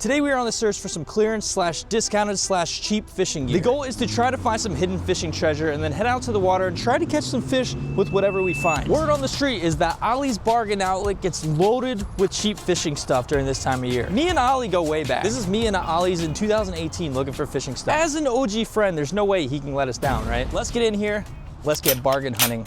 Today we are on the search for some clearance slash discounted slash cheap fishing gear. The goal is to try to find some hidden fishing treasure and then head out to the water and try to catch some fish with whatever we find. Word on the street is that Ollie's bargain outlet gets loaded with cheap fishing stuff during this time of year. Me and Ollie go way back. This is me and Ollie's in 2018 looking for fishing stuff. As an OG friend, there's no way he can let us down, right? Let's get in here, let's get bargain hunting.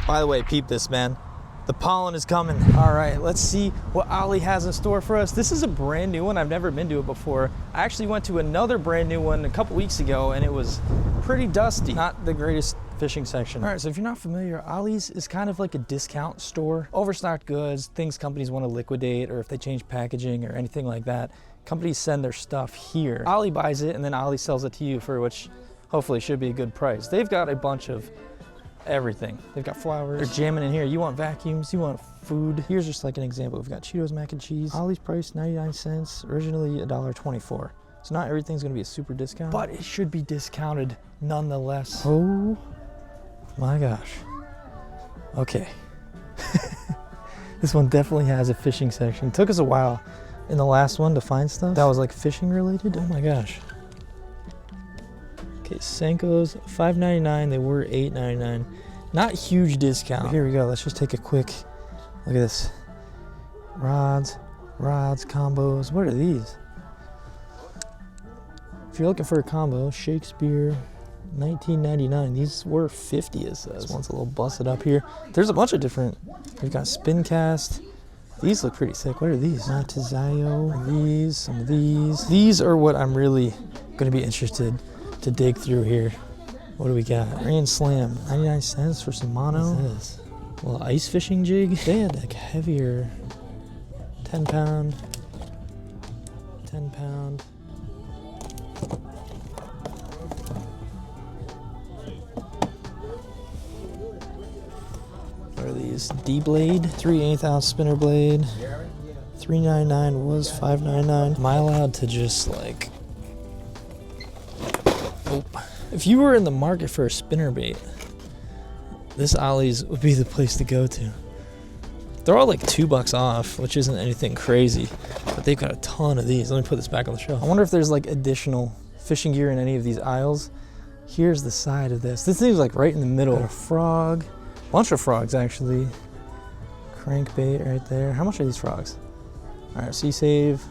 By the way, peep this, man. The pollen is coming. All right, let's see what Ollie has in store for us. This is a brand new one. I've never been to it before. I actually went to another brand new one a couple weeks ago and it was pretty dusty. Not the greatest fishing section. All right, so if you're not familiar, Ollie's is kind of like a discount store. Overstocked goods, things companies want to liquidate, or if they change packaging or anything like that, companies send their stuff here. Ollie buys it and then Ollie sells it to you for which hopefully should be a good price. They've got a bunch of everything. They've got flowers. They're jamming in here. You want vacuums, you want food. Here's just like an example. We've got Cheetos mac and cheese. Ollie's price 99 cents, originally $1.24. So not everything's gonna be a super discount, but it should be discounted nonetheless. Oh my gosh. Okay. This one definitely has a fishing section. It took us a while in the last one to find stuff that was like fishing related. Oh my gosh. Okay, Senkos, $5.99, they were $8.99. Not huge discount. But here we go, let's just take a quick look at this. Rods, combos, what are these? If you're looking for a combo, Shakespeare, $19.99. These were $50, it says. This one's a little busted up here. There's a bunch of different, we've got spin cast. These look pretty sick. What are these? Natizayo, these, some of these. These are what I'm really gonna be interested to dig through here. What do we got? Grand Slam, 99 cents for some mono. What is this? A little ice fishing jig. They had like heavier 10 pound. What are these? D-blade, 3/8 ounce spinner blade. $3.99 was $5.99. Am I allowed to just like, if you were in the market for a spinnerbait, this Ollie's would be the place to go to. They're all like $2 off, which isn't anything crazy, but they've got a ton of these. Let me put this back on the shelf. I wonder if there's like additional fishing gear in any of these aisles. Here's the side of this. This thing's like right in the middle. Got a frog, bunch of frogs actually. Crankbait right there. How much are these frogs? All right, so you save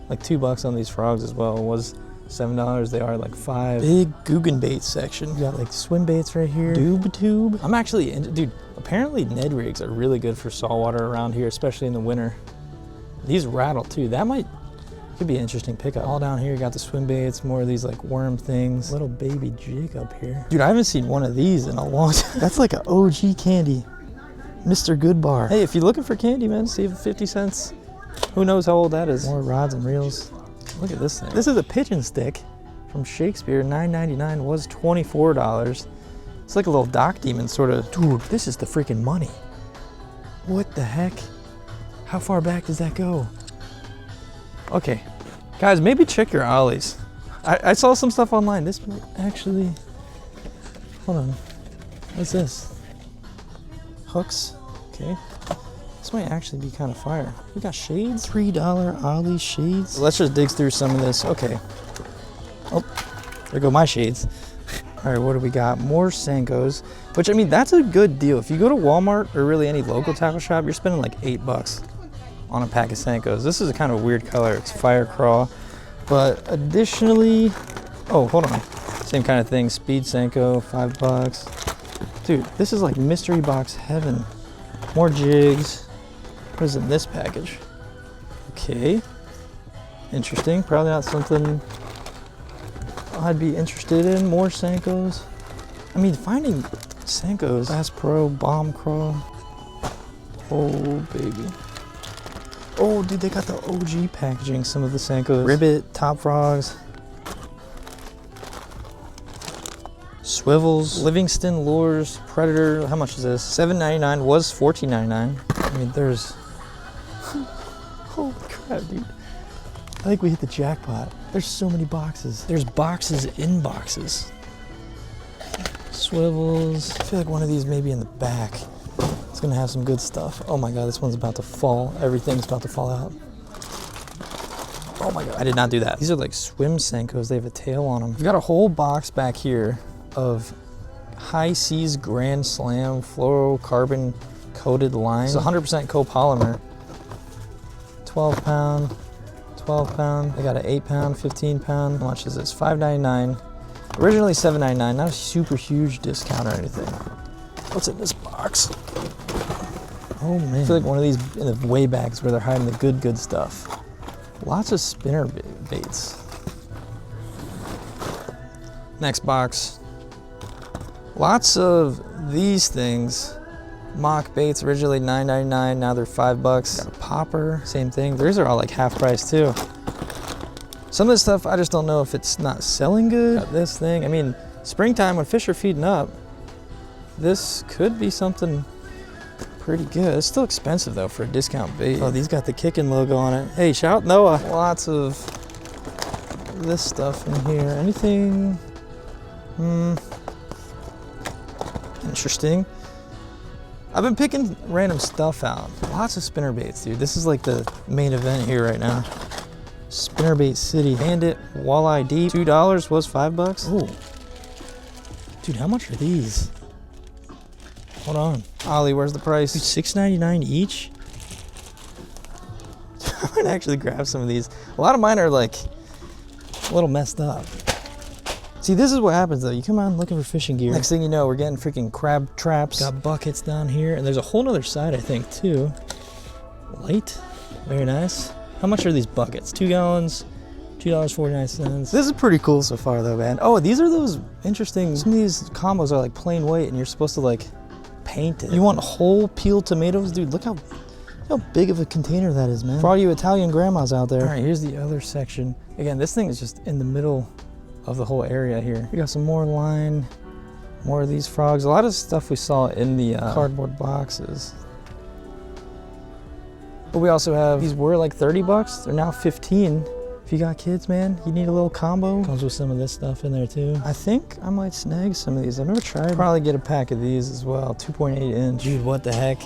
like $2 on these frogs as well. It was $7, they are like $5. Big Guggen bait section. We got like swim baits right here. Doob tube. I'm actually, dude, apparently Ned rigs are really good for saltwater around here, especially in the winter. These rattle too. That could be an interesting pickup. All down here, you got the swim baits, more of these like worm things. Little baby jig up here. Dude, I haven't seen one of these in a long time. That's like an OG candy. Mr. Goodbar. Hey, if you're looking for candy, man, save 50 cents. Who knows how old that is. More rods and reels. Look at this thing. This is a pigeon stick from Shakespeare, $9.99, was $24. It's like a little dock demon sort of. Dude, this is the freaking money. What the heck? How far back does that go? Okay, guys, maybe check your Ollies. I saw some stuff online. This might actually, hold on. What's this? Hooks, okay. This might actually be kind of fire. We got shades, $3 Ollie shades. Let's just dig through some of this. Okay. Oh, there go my shades. All right, what do we got? More Senkos, which I mean, that's a good deal. If you go to Walmart or really any local tackle shop, you're spending like $8 on a pack of Senkos. This is a kind of weird color. It's fire crawl. But additionally, oh, hold on. Same kind of thing. Speed Senko, $5. Dude, this is like mystery box heaven. More jigs. What is in this package? Okay, interesting. Probably not something I'd be interested in. More Senkos. I mean, finding Senkos, Bass Pro, Bomb Crawl. Oh, baby. Oh, dude, they got the OG packaging, some of the Senkos. Ribbit, Top Frogs. Swivels, Livingston Lures, Predator. How much is this? $7.99, was $14.99. I mean, there's, holy crap, dude. I think we hit the jackpot. There's so many boxes. There's boxes in boxes. Swivels. I feel like one of these may be in the back. It's gonna have some good stuff. Oh my God, this one's about to fall. Everything's about to fall out. Oh my God, I did not do that. These are like swim Senkos. They have a tail on them. We've got a whole box back here of High Seas Grand Slam fluorocarbon coated line. It's 100% copolymer. 12 pound, 12 pound. They got an 8 pound, 15 pound. How much is this? $5.99. Originally $7.99. Not a super huge discount or anything. What's in this box? Oh man. I feel like one of these in the way bags where they're hiding the good stuff. Lots of spinner baits. Next box. Lots of these things. Mock baits, originally $9.99, now they're $5. Got a popper, same thing. These are all like half price too. Some of this stuff, I just don't know if it's not selling good. Got this thing, I mean, springtime when fish are feeding up, this could be something pretty good. It's still expensive though for a discount bait. Oh, these got the Kickin' logo on it. Hey, shout Noah. Lots of this stuff in here. Anything interesting? I've been picking random stuff out. Lots of spinner baits, dude. This is like the main event here right now. Spinnerbait City. Bandit Walleye Deep. $2 was $5. Oh, dude, how much are these? Hold on. Ollie, where's the price? Dude, $6.99 each? I might actually grab some of these. A lot of mine are like a little messed up. See, this is what happens though. You come on looking for fishing gear. Next thing you know, we're getting freaking crab traps. Got buckets down here. And there's a whole nother side, I think, too. Light. Very nice. How much are these buckets? 2 gallons, $2.49. This is pretty cool so far though, man. Oh, these are those interesting, some of these combos are like plain white and you're supposed to like paint it. You want whole peeled tomatoes? Dude, look how big of a container that is, man. For all you Italian grandmas out there. All right, here's the other section. Again, this thing is just in the middle of the whole area here. We got some more line, more of these frogs. A lot of stuff we saw in the cardboard boxes. But we also have, these were like $30. They're now 15. If you got kids, man, you need a little combo. Comes with some of this stuff in there too. I think I might snag some of these. I've never tried. Probably get a pack of these as well. 2.8 inch. Dude, what the heck?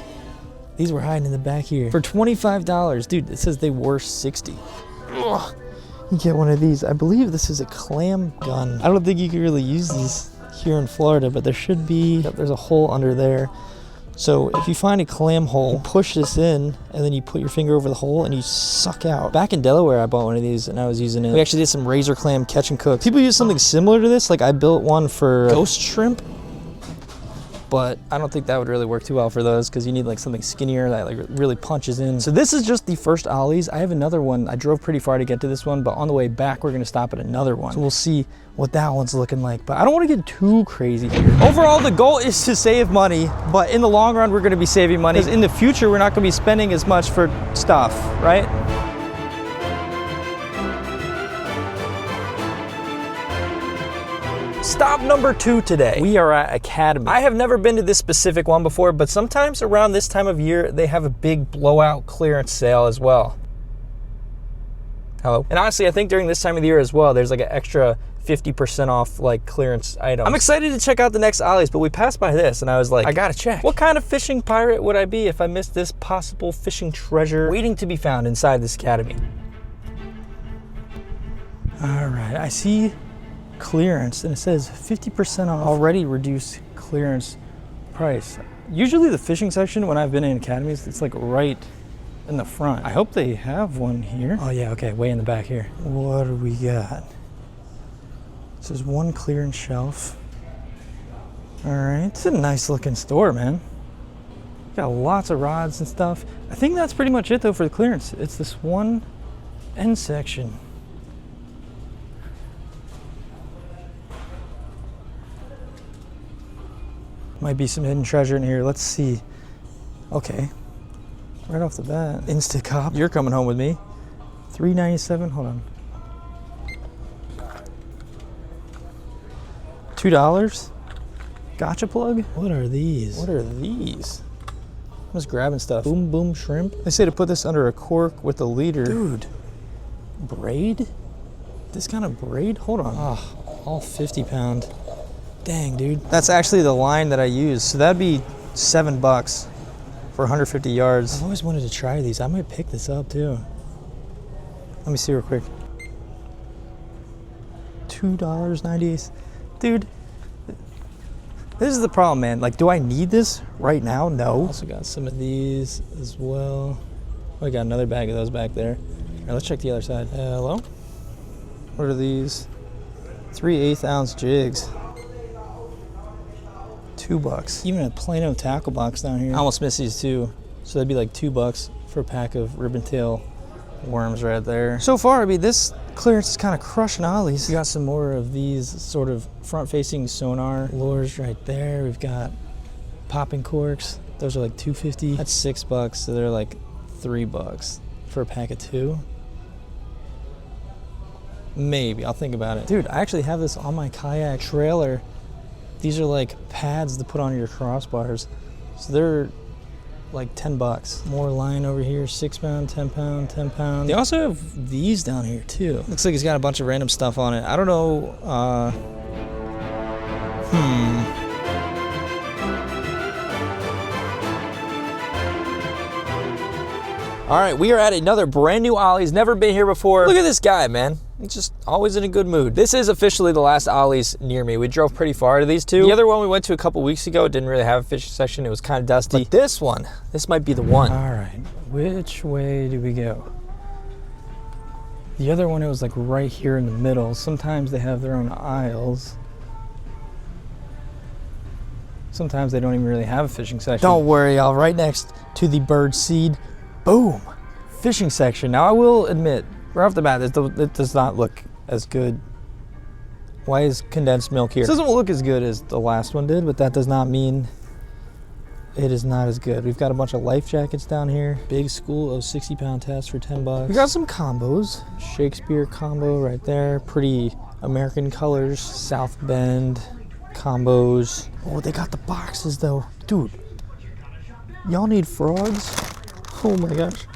These were hiding in the back here. For $25. Dude, it says they were 60. Ugh. You get one of these. I believe this is a clam gun. I don't think you can really use these here in Florida, but there should be, there's a hole under there. So if you find a clam hole, you push this in and then you put your finger over the hole and you suck out. Back in Delaware, I bought one of these and I was using it. We actually did some razor clam catch and cook. People use something similar to this. Like I built one for ghost shrimp, but I don't think that would really work too well for those because you need like something skinnier that like really punches in. So this is just the first Ollies. I have another one. I drove pretty far to get to this one, but on the way back, we're gonna stop at another one. So we'll see what that one's looking like, but I don't want to get too crazy here. Overall, the goal is to save money, but in the long run, we're gonna be saving money. In the future, we're not gonna be spending as much for stuff, right? Stop number 2 today. We are at Academy. I have never been to this specific one before, but sometimes around this time of year, they have a big blowout clearance sale as well. Hello. And honestly, I think during this time of the year as well, there's like an extra 50% off like clearance items. I'm excited to check out the next Ollies, but we passed by this and I was like, I gotta check. What kind of fishing pirate would I be if I missed this possible fishing treasure waiting to be found inside this Academy? All right, I see clearance and it says 50% off already reduced clearance price. Usually the fishing section when I've been in academies, it's like right in the front. I hope they have one here. Oh yeah, okay, way in the back here. What do we got? This is one clearance shelf. All right, it's a nice looking store, man. Got lots of rods and stuff. I think that's pretty much it though for the clearance. It's this one end section. Might be some hidden treasure in here. Let's see. Okay, right off the bat, Instacop. You're coming home with me. $3.97. Hold on. $2. Gotcha plug. What are these? What are these? I'm just grabbing stuff. Boom boom shrimp. They say to put this under a cork with a leader. Dude, braid? This kind of braid? Hold on. Oh, all 50 pound. Dang, dude. That's actually the line that I use. So that'd be $7 for 150 yards. I've always wanted to try these. I might pick this up too. Let me see real quick. $2.98. Dude, this is the problem, man. Like, do I need this right now? No. Also got some of these as well. Oh, I got another bag of those back there. All right, let's check the other side. Hello? What are these? 3 1/8-ounce jigs. $2. Even a Plano tackle box down here. I almost missed these too. So that'd be like $2 for a pack of ribbon tail worms right there. So far, I mean, this clearance is kind of crushing ollies. We got some more of these sort of front-facing sonar lures right there. We've got popping corks. Those are like $2.50. That's $6, so they're like $3 for a pack of 2. Maybe, I'll think about it. Dude, I actually have this on my kayak trailer. These are like pads to put on your crossbars. So they're like $10. More line over here, 6 pound, 10 pound, 10 pound. They also have these down here too. Looks like it's got a bunch of random stuff on it. I don't know, All right, we are at another brand new Ollie. He's never been here before. Look at this guy, man. He's just always in a good mood. This is officially the last Ollie's near me. We drove pretty far to these two. The other one we went to a couple weeks ago didn't really have a fishing section. It was kind of dusty. But this one, this might be the one. All right, which way do we go? The other one, it was like right here in the middle. Sometimes they have their own aisles. Sometimes they don't even really have a fishing section. Don't worry, y'all. Right next to the bird seed, boom, fishing section. Now I will admit, right off the bat, it does not look as good. Why is condensed milk here? This doesn't look as good as the last one did, but that does not mean it is not as good. We've got a bunch of life jackets down here. Big school of 60-pound tests for $10. We got some combos. Shakespeare combo right there. Pretty American colors. South Bend combos. Oh, they got the boxes though. Dude, y'all need frogs? Oh my gosh.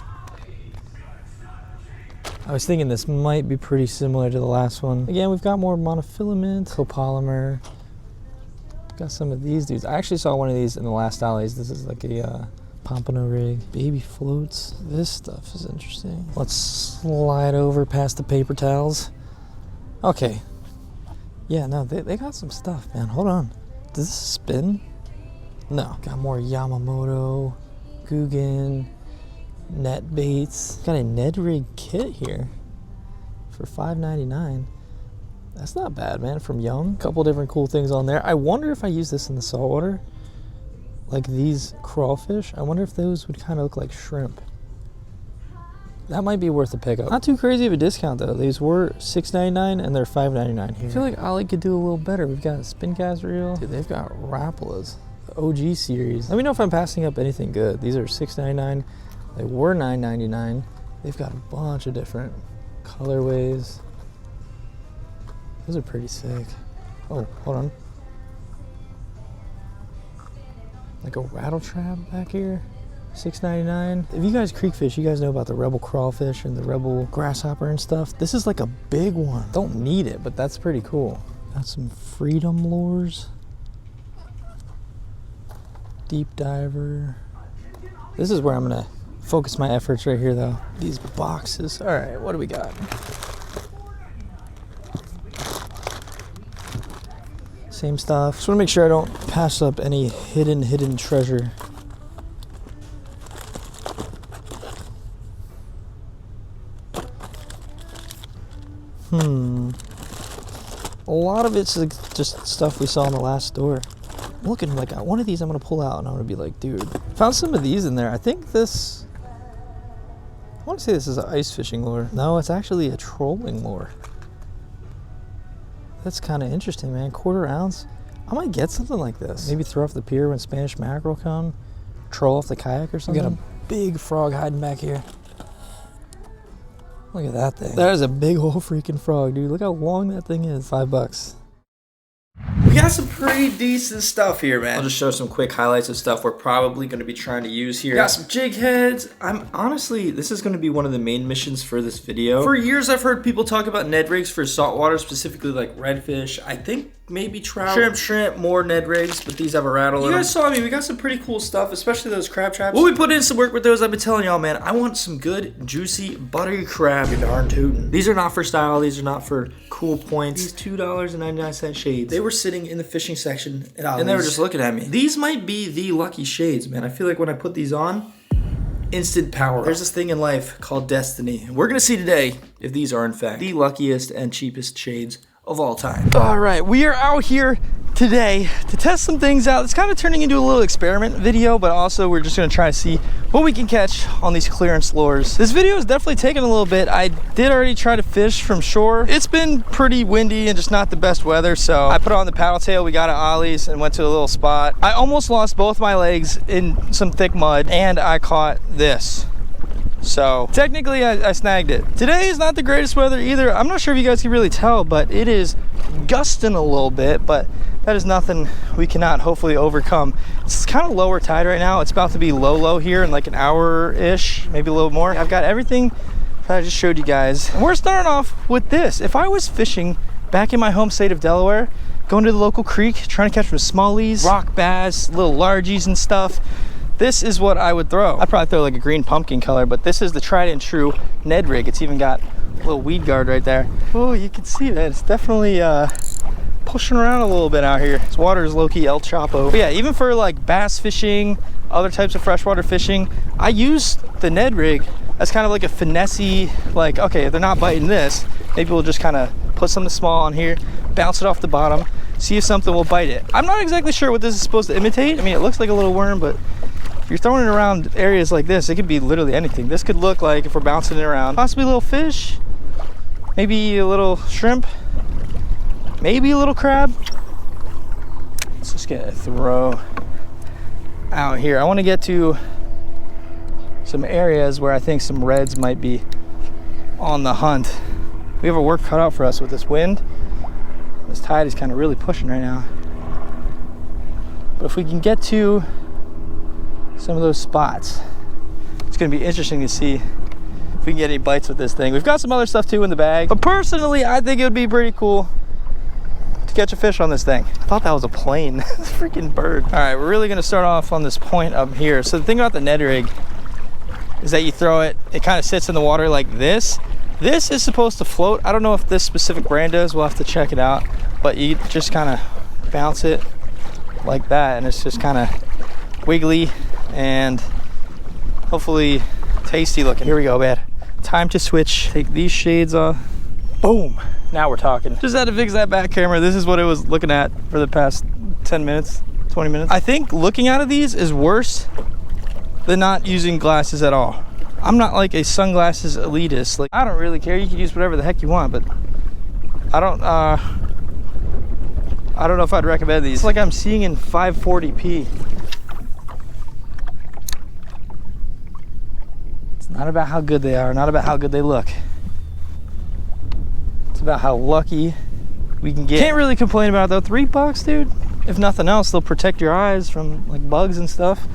I was thinking this might be pretty similar to the last one. Again, we've got more monofilament, copolymer. Got some of these dudes. I actually saw one of these in the last Ollie's. This is like a pompano rig. Baby floats. This stuff is interesting. Let's slide over past the paper towels. Okay. Yeah, no, they got some stuff, man. Hold on. Does this spin? No. Got more Yamamoto, Guggen, net baits. Got a Ned rig kit here for $5.99. That's not bad, man, from Young. A couple different cool things on there. I wonder if I use this in the saltwater, like these crawfish. I wonder if those would kind of look like shrimp. That might be worth a pickup. Not too crazy of a discount though. These were $6.99 and they're $5.99 here. I feel like Ollie could do a little better. We've got a spin cast reel. Dude, they've got Rapalas, the OG series. Let me know if I'm passing up anything good. These are $6.99. They were $9.99. They've got a bunch of different colorways. Those are pretty sick. Oh, hold on. Like a rattle trap back here. $6.99. If you guys creek fish, you guys know about the Rebel crawfish and the Rebel grasshopper and stuff. This is like a big one. Don't need it, but that's pretty cool. Got some Freedom lures. Deep diver. This is where I'm gonna focus my efforts right here though. These boxes. All right, what do we got? Same stuff. Just wanna make sure I don't pass up any hidden treasure. A lot of it's like just stuff we saw in the last store. I'm looking like one of these I'm gonna pull out and I'm gonna be like, dude. Found some of these in there. I think this, I wanna say this is an ice fishing lure. No, it's actually a trolling lure. That's kind of interesting, man. 1/4 ounce. I might get something like this. Maybe throw off the pier when Spanish mackerel come. Troll off the kayak or something. We got a big frog hiding back here. Look at that thing. That is a big old freaking frog, dude. Look how long that thing is. $5. We got some pretty decent stuff here, man. I'll just show some quick highlights of stuff we're probably going to be trying to use here. Got some jig heads. Honestly, this is going to be one of the main missions for this video. For years, I've heard people talk about Ned rigs for saltwater, specifically like redfish. I think maybe trout, shrimp, more Ned rigs, but these have a rattle in them. You guys saw me. We got some pretty cool stuff, especially those crab traps. We'll be putting in some work with those. I've been telling y'all, man, I want some good, juicy, buttery crab. You're darn tootin'. These are not for style. These are not for cool points. These $2.99 shades. They were sitting in the fishing section at Ollie's, and they were just looking at me. These might be the lucky shades, man. I feel like when I put these on, instant power. There's this thing in life called destiny. And we're gonna see today if these are in fact the luckiest and cheapest shades of all time. All right, we are out here today to test some things out. It's kind of turning into a little experiment video, but also we're just gonna try to see what we can catch on these clearance lures. This video is definitely taking a little bit. I did already try to fish from shore. It's been pretty windy and just not the best weather, so I put on the paddle tail. We got at Ollie's and went to a little spot. I almost lost both my legs in some thick mud, and I caught this. So technically I snagged it. Today is not the greatest weather either. I'm not sure if you guys can really tell, but it is gusting a little bit, but that is nothing we cannot hopefully overcome. It's kind of lower tide right now. It's about to be low here in like an hour-ish, maybe a little more. I've got everything that I just showed you guys. And we're starting off with this. If I was fishing back in my home state of Delaware, going to the local creek, trying to catch some smallies, rock bass, little largies and stuff, this is what I would throw. I'd probably throw like a green pumpkin color, but this is the tried and true Ned rig. It's even got a little weed guard right there. Oh, you can see that. It's definitely pushing around a little bit out here. This water is low-key El Chapo. But yeah, even for like bass fishing, other types of freshwater fishing, I use the Ned rig as kind of like a finessey, like, okay, if they're not biting this, maybe we'll just kind of put something small on here, bounce it off the bottom, see if something will bite it. I'm not exactly sure what this is supposed to imitate. I mean, it looks like a little worm, but if you're throwing it around areas like this, it could be literally anything. This could look like, if we're bouncing it around, possibly a little fish, maybe a little shrimp, maybe a little crab. Let's just get a throw out here. I want to get to some areas where I think some reds might be on the hunt. We have our work cut out for us with this wind. This tide is kind of really pushing right now. But if we can get to some of those spots, it's going to be interesting to see if we can get any bites with this thing. We've got some other stuff too in the bag, but personally I think it would be pretty cool to catch a fish on this thing. I thought that was a plane. It's a freaking bird. All right, we're really going to start off on this point up here. So the thing about the Ned rig is that you throw it, it kind of sits in the water like this. This is supposed to float. I don't know if this specific brand does. We'll have to check it out, but you just kind of bounce it like that, and it's just kind of wiggly and hopefully tasty looking. Here we go, man. Time to switch. Take these shades off. Boom. Now we're talking. Just had to fix that back camera. This is what it was looking at for the past 10 minutes, 20 minutes. I think looking out of these is worse than not using glasses at all. I'm not like a sunglasses elitist. Like, I don't really care. You can use whatever the heck you want, but I don't know if I'd recommend these. It's like I'm seeing in 540p. Not about how good they are, not about how good they look. It's about how lucky we can get. Can't really complain about it though. $3, dude. If nothing else, they'll protect your eyes from like bugs and stuff.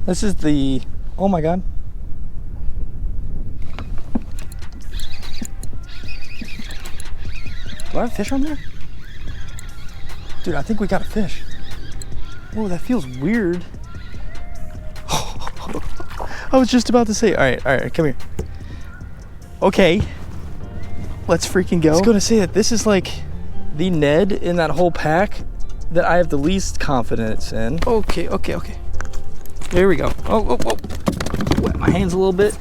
This is the, oh my God. Do I have a fish on there? Dude, I think we got a fish. Oh, that feels weird. I was just about to say, all right, come here. Okay, let's freaking go. I was gonna say that this is like the Ned in that whole pack that I have the least confidence in. Okay. There we go. Oh. Wet my hands a little bit.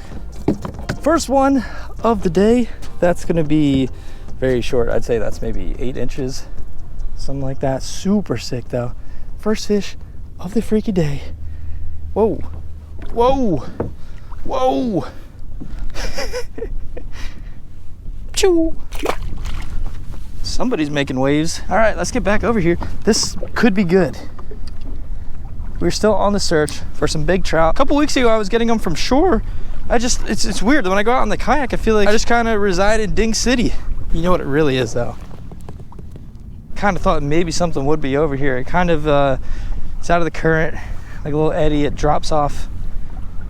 First one of the day. That's gonna be very short. I'd say that's maybe 8 inches. Something like that. Super sick though. First fish of the freaky day. Whoa. Whoa. Whoa. Choo. Somebody's making waves. All right, let's get back over here. This could be good. We're still on the search for some big trout. A couple weeks ago, I was getting them from shore. It's weird. When I go out on the kayak, I feel like I just kind of reside in Ding City. You know what it really is though? Kind of thought maybe something would be over here. It kind of, it's out of the current, like a little eddy. It drops off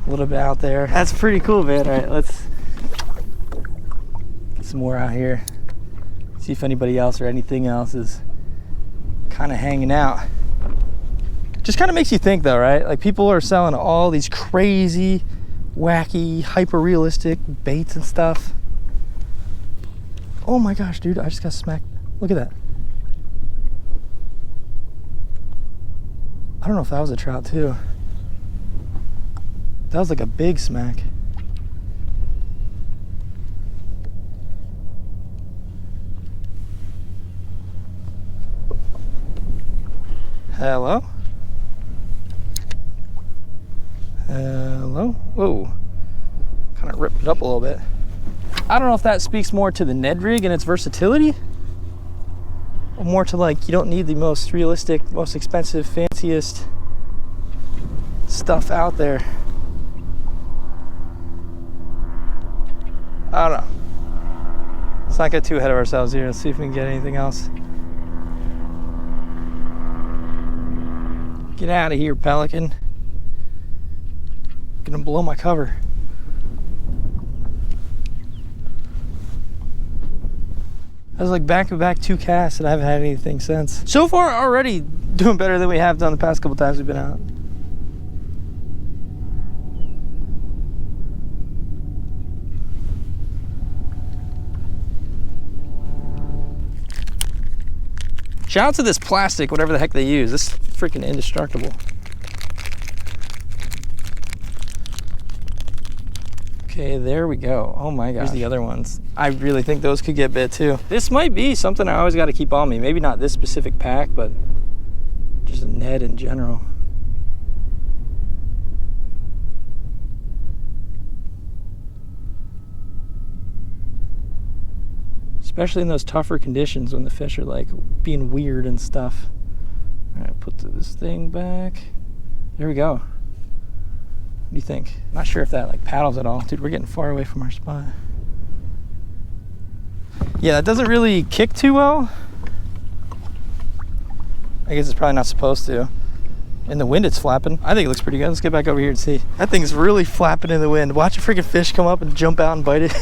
a little bit out there. That's pretty cool, man. All right, let's get some more out here. See if anybody else or anything else is kind of hanging out. Just kind of makes you think though, right? Like people are selling all these crazy, wacky, hyper-realistic baits and stuff. Oh my gosh, dude, I just got smacked. Look at that. I don't know if that was a trout too. That was like a big smack. Hello? Hello? Whoa. Kind of ripped it up a little bit. I don't know if that speaks more to the Ned rig and its versatility, or more to like, you don't need the most realistic, most expensive, fanciest stuff out there. I don't know. Let's not get too ahead of ourselves here. Let's see if we can get anything else. Get out of here, pelican. Gonna blow my cover. I was like back-to-back 2 casts and I haven't had anything since. So far already doing better than we have done the past couple times we've been out. Shout out to this plastic, whatever the heck they use. This is freaking indestructible. Okay, there we go. Oh my gosh. Here's the other ones. I really think those could get bit too. This might be something I always got to keep on me. Maybe not this specific pack, but just a Ned in general. Especially in those tougher conditions when the fish are like being weird and stuff. All right, put this thing back. There we go. What do you think? Not sure if that like paddles at all. Dude, we're getting far away from our spot. Yeah, that doesn't really kick too well. I guess it's probably not supposed to. In the wind it's flapping. I think it looks pretty good. Let's get back over here and see. That thing's really flapping in the wind. Watch a freaking fish come up and jump out and bite it.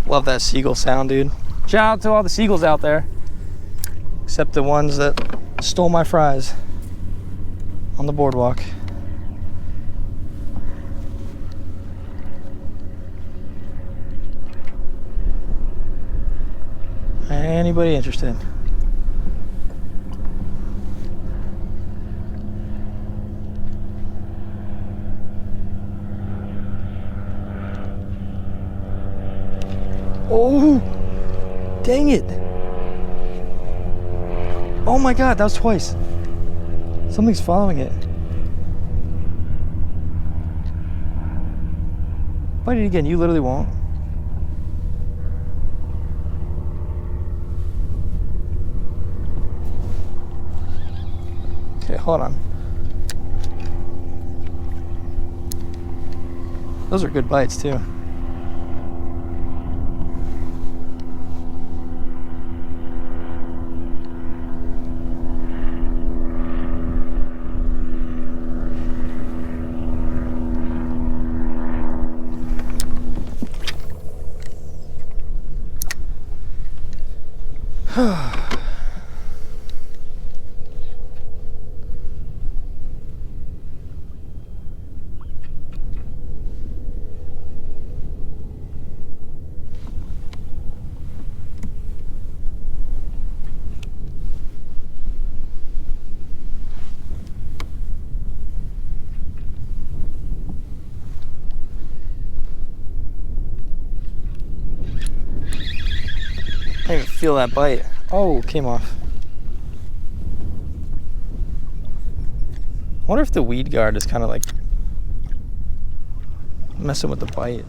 Love that seagull sound, dude. Shout out to all the seagulls out there. Except the ones that stole my fries on the boardwalk. Anybody interested? Oh, dang it. Oh my God, that was twice. Something's following it. Bite it again, you literally won't. Okay, hold on. Those are good bites too. feel that bite. Oh, came off. I wonder if the weed guard is kind of like messing with the bite.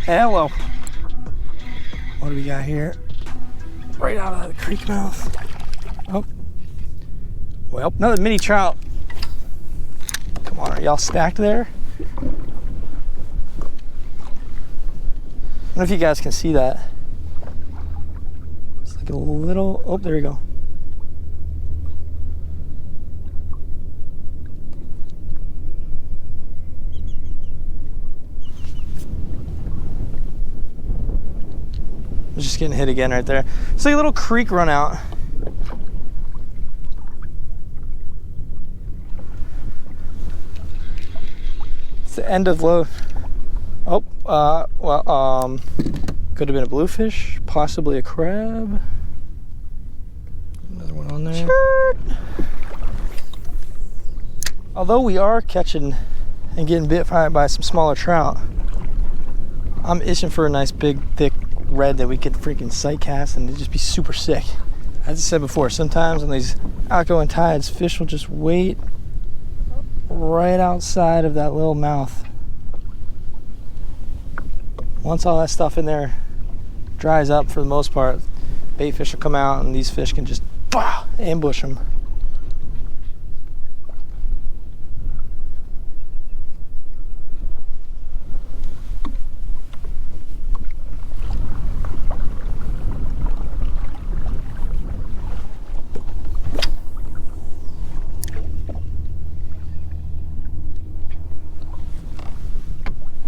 Hello. What do we got here? Right out of the creek mouth. Oh. Well, another mini trout. Come on, are y'all stacked there? I don't know if you guys can see that. It's like a little, oh, there we go. Just getting hit again right there. It's like a little creek run out. It's the end of low. Oh, well, could have been a bluefish, possibly a crab. Another one on there. Sure. Although we are catching and getting bit by some smaller trout, I'm itching for a nice big thick red that we could freaking sight cast and it'd just be super sick. As I said before, sometimes on these outgoing tides, fish will just wait right outside of that little mouth. Once all that stuff in there dries up, for the most part, bait fish will come out and these fish can just ambush them.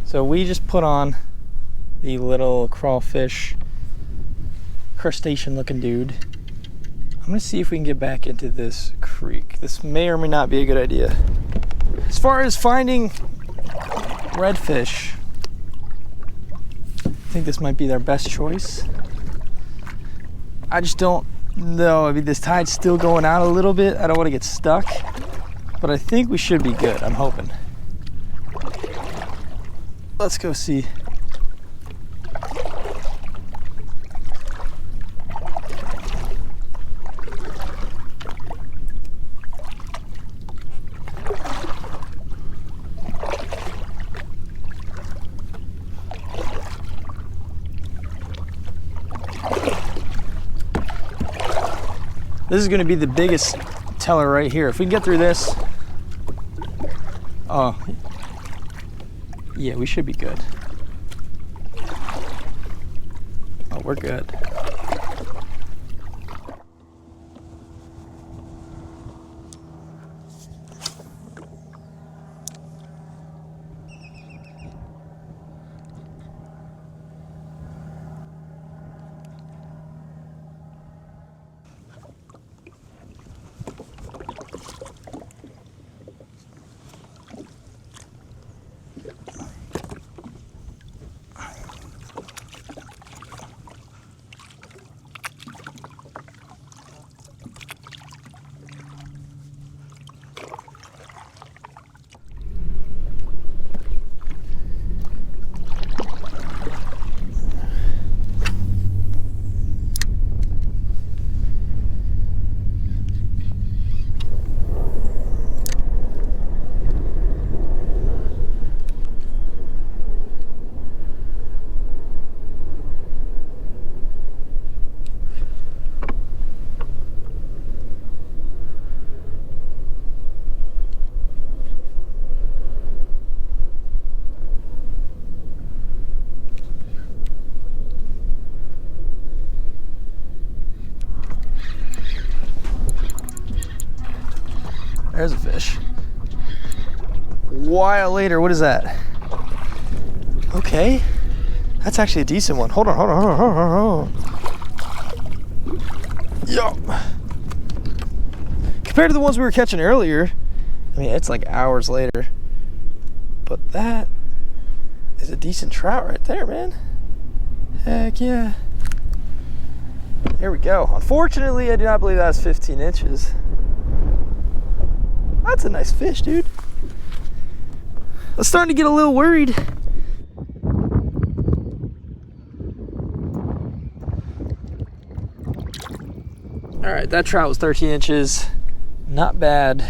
So we just put on the little crawfish crustacean looking dude. I'm gonna see if we can get back into this creek. This may or may not be a good idea. As far as finding redfish, I think this might be their best choice. I just don't know. I mean, this tide's still going out a little bit. I don't want to get stuck, but I think we should be good. I'm hoping. Let's go see. This is going to be the biggest teller right here. If we can get through this, oh, yeah, we should be good. Oh, we're good. There's a fish. A while later, what is that? Okay, that's actually a decent one. Hold on. Yo. Compared to the ones we were catching earlier, I mean, it's like hours later. But that is a decent trout right there, man. Heck yeah. There we go. Unfortunately, I do not believe that's 15 inches. That's a nice fish, dude. I was starting to get a little worried. All right, that trout was 13 inches. Not bad.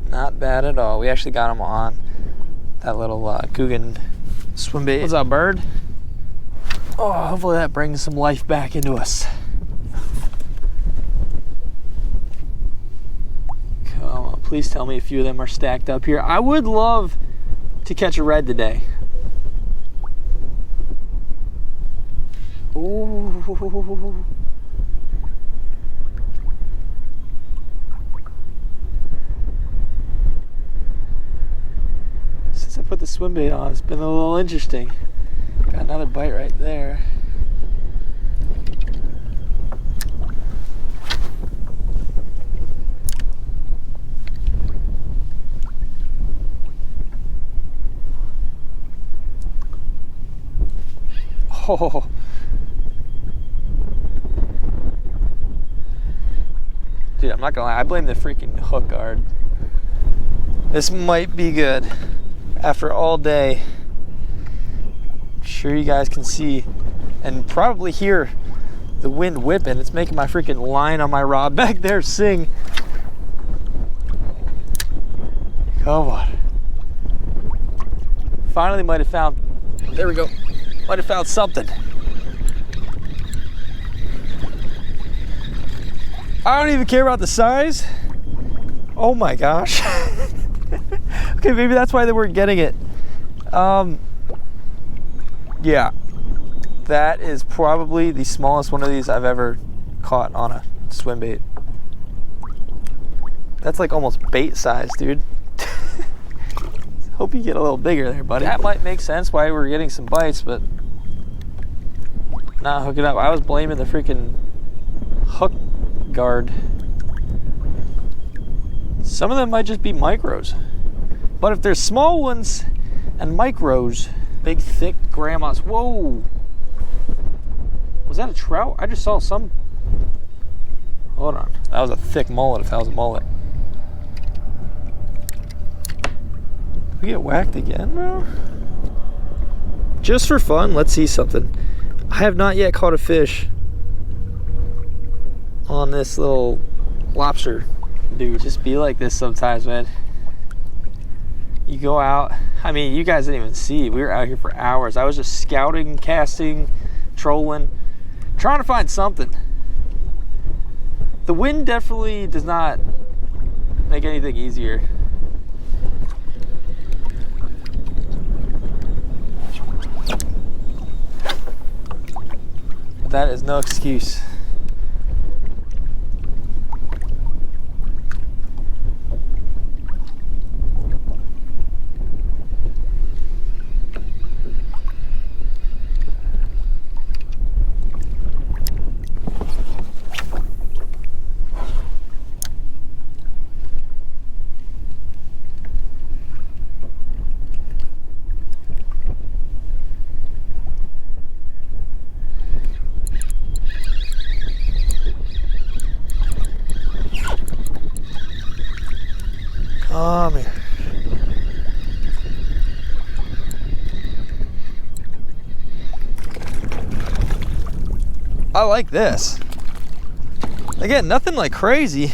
Not bad at all. We actually got him on that little Coogan swim bait. What's up, bird? Oh, hopefully that brings some life back into us. Come on, please tell me a few of them are stacked up here. I would love to catch a red today. Ooh. Since I put the swim bait on, it's been a little interesting. Got another bite right there. Oh. Dude, I'm not gonna lie, I blame the freaking hook guard. This might be good. After all day, I'm sure you guys can see and probably hear the wind whipping. It's making my freaking line on my rod back there sing. Come on. Finally might have found, there we go. Might have found something. I don't even care about the size. Oh my gosh. Okay, maybe that's why they weren't getting it. Yeah, that is probably the smallest one of these I've ever caught on a swim bait. That's like almost bait size, dude. Hope you get a little bigger there, buddy. That might make sense why we're getting some bites, but nah, hook it up. I was blaming the freaking hook guard. Some of them might just be micros. But if there's small ones and micros, big, thick grandmas. Whoa! Was that a trout? I just saw some. Hold on. That was a thick mullet if that was a mullet. We get whacked again, bro? Just for fun, let's see something. I have not yet caught a fish on this little lobster. Dude, just be like this sometimes, man. You go out, I mean, you guys didn't even see. We were out here for hours. I was just scouting, casting, trolling, trying to find something. The wind definitely does not make anything easier. That is no excuse. Come here. I like this. Again, nothing like crazy.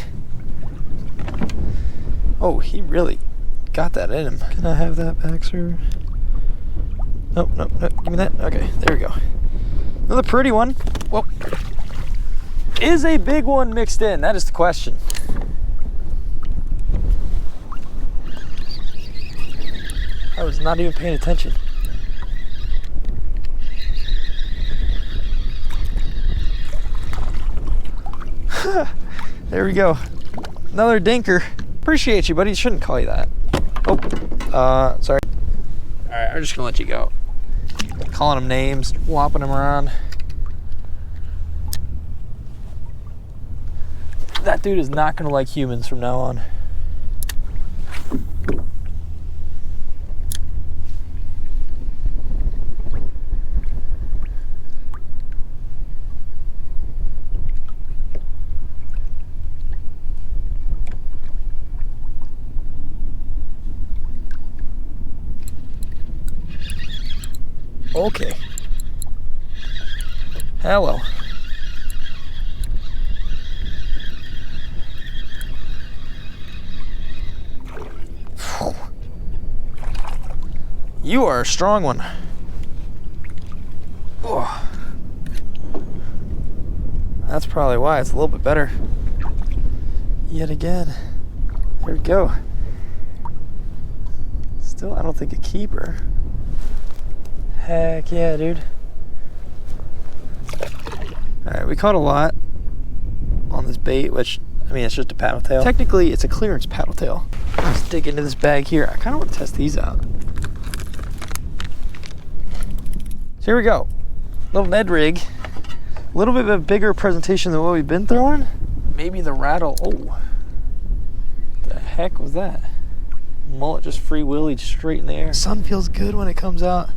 Oh, he really got that in him. Can I have that back, sir? Nope, nope, nope. Give me that. Okay, there we go. Another pretty one. Well, is a big one mixed in? That is the question. I was not even paying attention. There we go. Another dinker. Appreciate you, buddy. Shouldn't call you that. Oh, sorry. All right, I'm just gonna let you go. Calling them names, whopping them around. That dude is not gonna like humans from now on. Okay. Hello. You are a strong one. Oh. That's probably why it's a little bit better. Yet again. There we go. Still, I don't think a keeper. Heck yeah, dude. Alright, we caught a lot on this bait, which, I mean, it's just a paddle tail. Technically, it's a clearance paddle tail. Let's dig into this bag here. I kind of want to test these out. So here we go. Little Ned rig. A little bit of a bigger presentation than what we've been throwing. Maybe the rattle. Oh. The heck was that? Mullet just free willied straight in the air. Sun feels good when it comes out.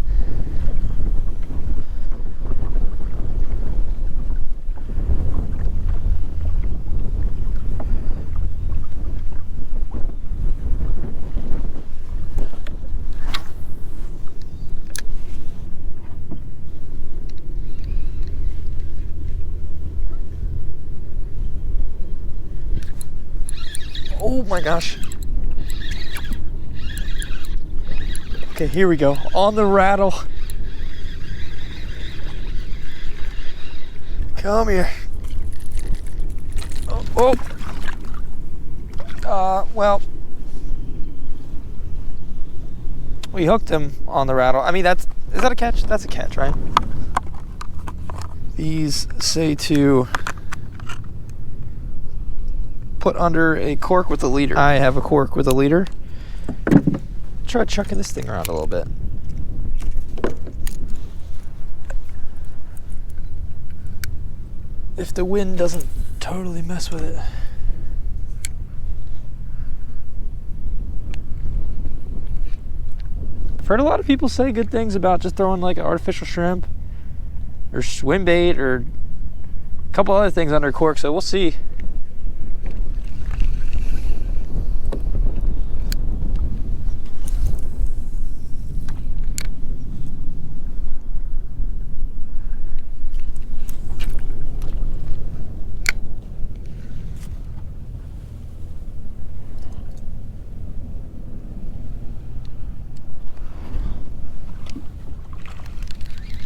Oh my gosh. Okay, here we go. On the rattle. Come here. Oh. Well. We hooked him on the rattle. I mean, is that a catch? That's a catch, right? These say to put under a cork with a leader. I have a cork with a leader. Try chucking this thing around a little bit. If the wind doesn't totally mess with it. I've heard a lot of people say good things about just throwing like an artificial shrimp or swim bait or a couple other things under a cork, so we'll see.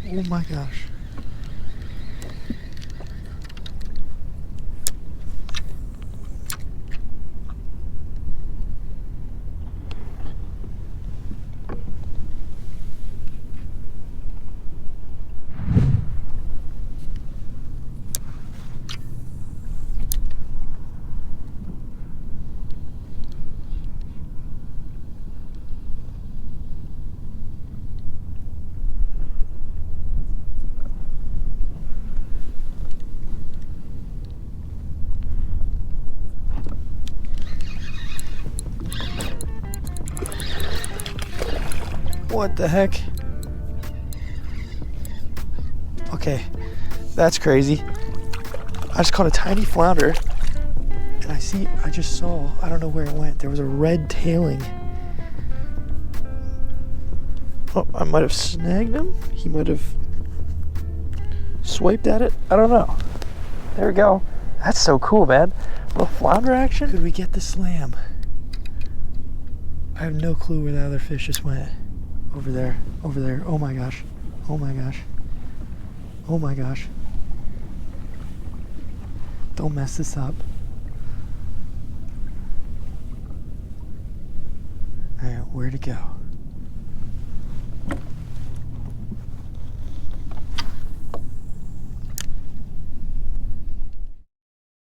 Oh my gosh. What the heck? Okay, that's crazy. I just caught a tiny flounder, and I just saw, I don't know where it went. There was a red tailing. Oh, I might have snagged him. He might have swiped at it. I don't know. There we go. That's so cool, man. A little flounder action. Could we get the slam? I have no clue where the other fish just went. Over there, over there. Oh my gosh. Oh my gosh. Oh my gosh. Don't mess this up. Alright, where'd it go?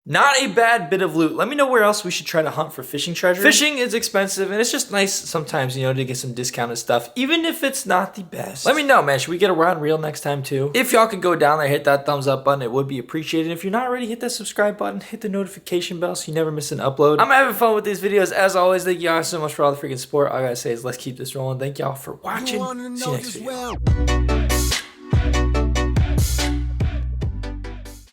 Not a bad bit of loot. Let me know where else we should try to hunt for fishing treasure. Fishing is expensive, and it's just nice sometimes, you know, to get some discounted stuff, even if it's not the best. Let me know, man. Should we get a rod and reel next time too? If y'all could go down there, hit that thumbs up button, it would be appreciated. If you're not already, hit that subscribe button, hit the notification bell so you never miss an upload. I'm having fun with these videos as always. Thank y'all so much for all the freaking support. All I gotta say is let's keep this rolling. Thank y'all for watching. See you next video.